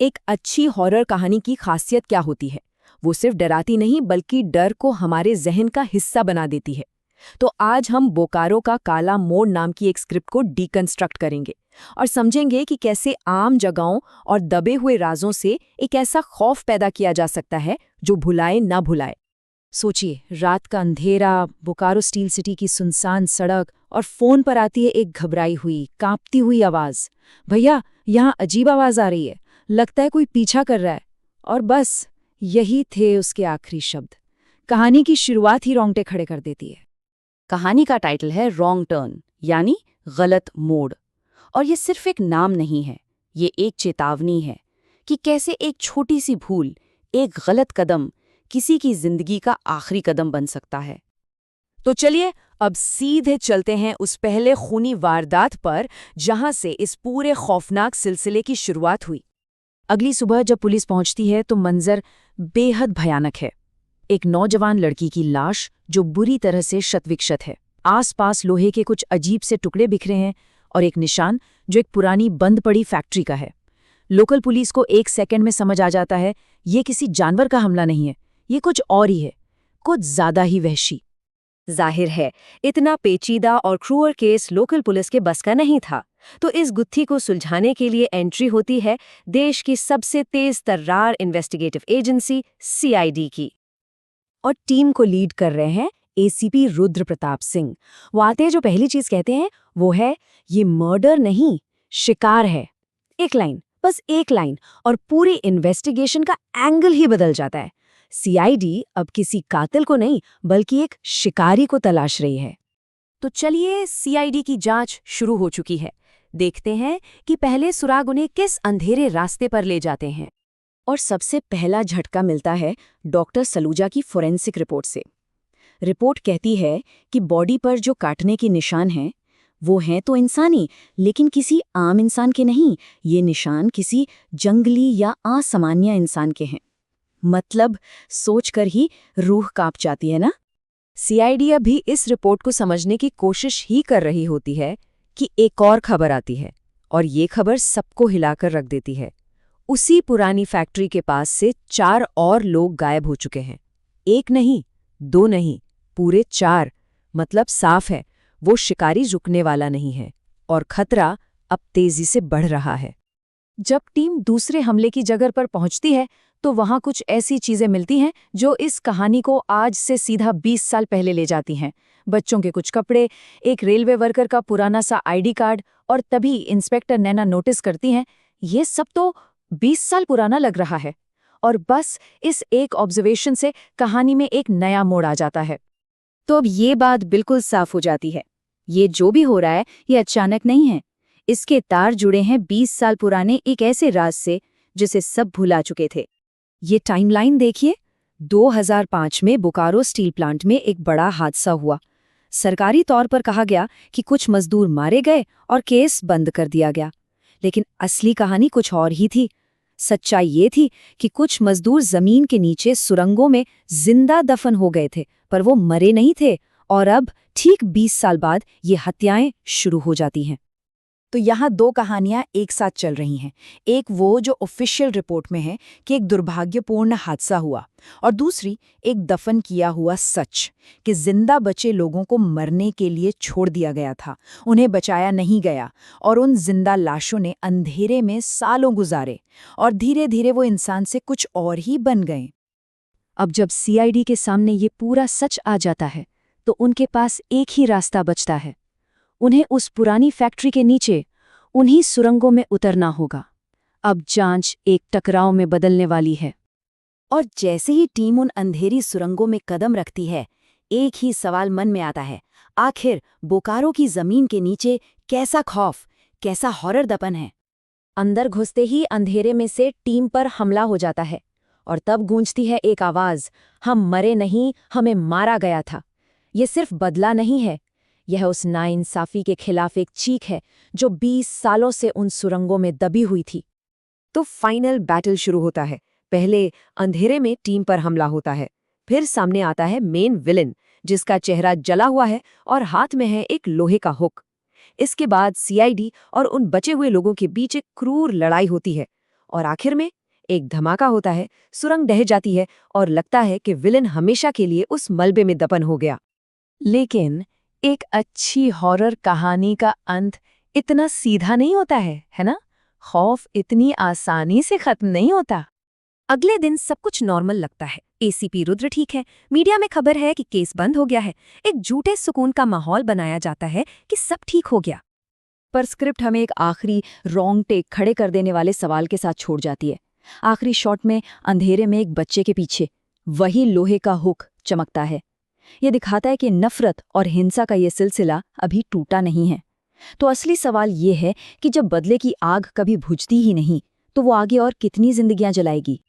एक अच्छी हॉरर कहानी की खासियत क्या होती है? वो सिर्फ डराती नहीं बल्कि डर को हमारे जहन का हिस्सा बना देती है। तो आज हम बोकारो का काला मोड़ नाम की एक स्क्रिप्ट को डीकंस्ट्रक्ट करेंगे और समझेंगे कि कैसे आम जगहों और दबे हुए राजों से एक ऐसा खौफ पैदा किया जा सकता है जो भुलाए ना भुलाए। सोचिए, रात का अंधेरा, बोकारो स्टील सिटी की सुनसान सड़क और फोन पर आती है एक घबराई हुई, कांपती हुई आवाज। भैया, यहाँ अजीब आवाज आ रही है, लगता है कोई पीछा कर रहा है। और बस यही थे उसके आखिरी शब्द। कहानी की शुरुआत ही रोंगटे खड़े कर देती है। कहानी का टाइटल है रॉन्ग टर्न, यानी गलत मोड़। और ये सिर्फ एक नाम नहीं है, ये एक चेतावनी है कि कैसे एक छोटी सी भूल, एक गलत कदम किसी की जिंदगी का आखिरी कदम बन सकता है। तो चलिए अब सीधे चलते हैं उस पहले खूनी वारदात पर जहां से इस पूरे खौफनाक सिलसिले की शुरुआत हुई। अगली सुबह जब पुलिस पहुंचती है तो मंजर बेहद भयानक है। एक नौजवान लड़की की लाश जो बुरी तरह से क्षतविक्षत है। आसपास लोहे के कुछ अजीब से टुकड़े बिखरे हैं और एक निशान जो एक पुरानी बंद पड़ी फैक्ट्री का है। लोकल पुलिस को एक सेकंड में समझ आ जाता है ये किसी जानवर का हमला नहीं है, ये कुछ और ही है, कुछ ज्यादा ही वहशी। जाहिर है, इतना पेचीदा और क्रूअर केस लोकल पुलिस के बस का नहीं था। तो इस गुत्थी को सुलझाने के लिए एंट्री होती है देश की सबसे तेज तर्रार इन्वेस्टिगेटिव एजेंसी सीआईडी की। और टीम को लीड कर रहे हैं एसीपी रुद्र प्रताप सिंह। वो आते हैं, जो पहली चीज कहते हैं वो है, ये मर्डर नहीं, शिकार है। एक लाइन, बस एक लाइन, और पूरी इन्वेस्टिगेशन का एंगल ही बदल जाता है। सीआईडी अब किसी कातिल को नहीं बल्कि एक शिकारी को तलाश रही है। तो चलिए, सीआईडी की जांच शुरू हो चुकी है। देखते हैं कि पहले सुराग उन्हें किस अंधेरे रास्ते पर ले जाते हैं। और सबसे पहला झटका मिलता है डॉक्टर सलूजा की फोरेंसिक रिपोर्ट से। रिपोर्ट कहती है कि बॉडी पर जो काटने के निशान हैं वो हैं तो इंसानी, लेकिन किसी आम इंसान के नहीं। ये निशान किसी जंगली या असामान्य इंसान के हैं। मतलब सोचकर ही रूह कांप जाती है ना। सीआईडी अभी इस रिपोर्ट को समझने की कोशिश ही कर रही होती है कि एक और खबर आती है, और ये खबर सबको हिलाकर रख देती है। उसी पुरानी फैक्ट्री के पास से 4 और लोग गायब हो चुके हैं। एक नहीं, 2 नहीं, पूरे 4। मतलब साफ है, वो शिकारी रुकने वाला नहीं है और खतरा अब तेजी से बढ़ रहा है। जब टीम दूसरे हमले की जगह पर पहुंचती है तो वहां कुछ ऐसी चीजें मिलती हैं जो इस कहानी को आज से सीधा 20 साल पहले ले जाती हैं। बच्चों के कुछ कपड़े, एक रेलवे वर्कर का पुराना सा आईडी कार्ड, और तभी इंस्पेक्टर नैना नोटिस करती हैं ये सब तो 20 साल पुराना लग रहा है। और बस इस एक ऑब्जर्वेशन से कहानी में एक नया मोड़ आ जाता है। तो अब ये बात बिल्कुल साफ हो जाती है, ये जो भी हो रहा है ये अचानक नहीं है। इसके तार जुड़े हैं 20 साल पुराने एक ऐसे राज से जिसे सब भुला चुके थे। ये टाइमलाइन देखिए। 2005 में बोकारो स्टील प्लांट में एक बड़ा हादसा हुआ। सरकारी तौर पर कहा गया कि कुछ मजदूर मारे गए और केस बंद कर दिया गया, लेकिन असली कहानी कुछ और ही थी। सच्चाई ये थी कि कुछ मजदूर जमीन के नीचे सुरंगों में जिंदा दफन हो गए थे, पर वो मरे नहीं थे। और अब ठीक 20 साल बाद ये हत्याएं शुरू हो जाती हैं। तो यहाँ 2 कहानियां एक साथ चल रही हैं। एक वो जो ऑफिशियल रिपोर्ट में है कि एक दुर्भाग्यपूर्ण हादसा हुआ, और दूसरी एक दफन किया हुआ सच कि जिंदा बचे लोगों को मरने के लिए छोड़ दिया गया था, उन्हें बचाया नहीं गया, और उन जिंदा लाशों ने अंधेरे में सालों गुजारे और धीरे धीरे वो इंसान से कुछ और ही बन गए। अब जब सीआईडी के सामने ये पूरा सच आ जाता है तो उनके पास एक ही रास्ता बचता है। उन्हें उस पुरानी फैक्ट्री के नीचे उन्हीं सुरंगों में उतरना होगा। अब जांच एक टकराव में बदलने वाली है। और जैसे ही टीम उन अंधेरी सुरंगों में कदम रखती है, एक ही सवाल मन में आता है, आखिर बोकारो की जमीन के नीचे कैसा खौफ, कैसा हॉरर दफन है। अंदर घुसते ही अंधेरे में से टीम पर हमला हो जाता है, और तब गूंजती है एक आवाज, हम मरे नहीं, हमें मारा गया था। ये सिर्फ बदला नहीं है, यह उस नाइंसाफी के खिलाफ एक चीख है जो 20 सालों से उन सुरंगों में दबी हुई थी। तो फाइनल बैटल शुरू होता है। पहले अंधेरे में टीम पर हमला होता है, फिर सामने आता है मेन विलेन, जिसका चेहरा जला हुआ है और हाथ में है एक लोहे का हुक। इसके बाद सीआईडी और उन बचे हुए लोगों के बीच एक क्रूर लड़ाई होती है, और आखिर में एक धमाका होता है, सुरंग ढह जाती है और लगता है कि विलन हमेशा के लिए उस मलबे में दफन हो गया। लेकिन एक अच्छी हॉरर कहानी का अंत इतना सीधा नहीं होता है ना? खौफ इतनी आसानी से खत्म नहीं होता। अगले दिन सब कुछ नॉर्मल लगता है। एसीपी रुद्र ठीक है, मीडिया में खबर है कि केस बंद हो गया है। एक झूठे सुकून का माहौल बनाया जाता है कि सब ठीक हो गया। पर स्क्रिप्ट हमें एक आखिरी रॉन्ग टेक खड़े कर देने वाले सवाल के साथ छोड़ जाती है। आखिरी शॉट में अंधेरे में एक बच्चे के पीछे वही लोहे का हुक चमकता है। ये दिखाता है कि नफरत और हिंसा का ये सिलसिला अभी टूटा नहीं है। तो असली सवाल ये है कि जब बदले की आग कभी बुझती ही नहीं, तो वो आगे और कितनी जिंदगियां जलाएगी।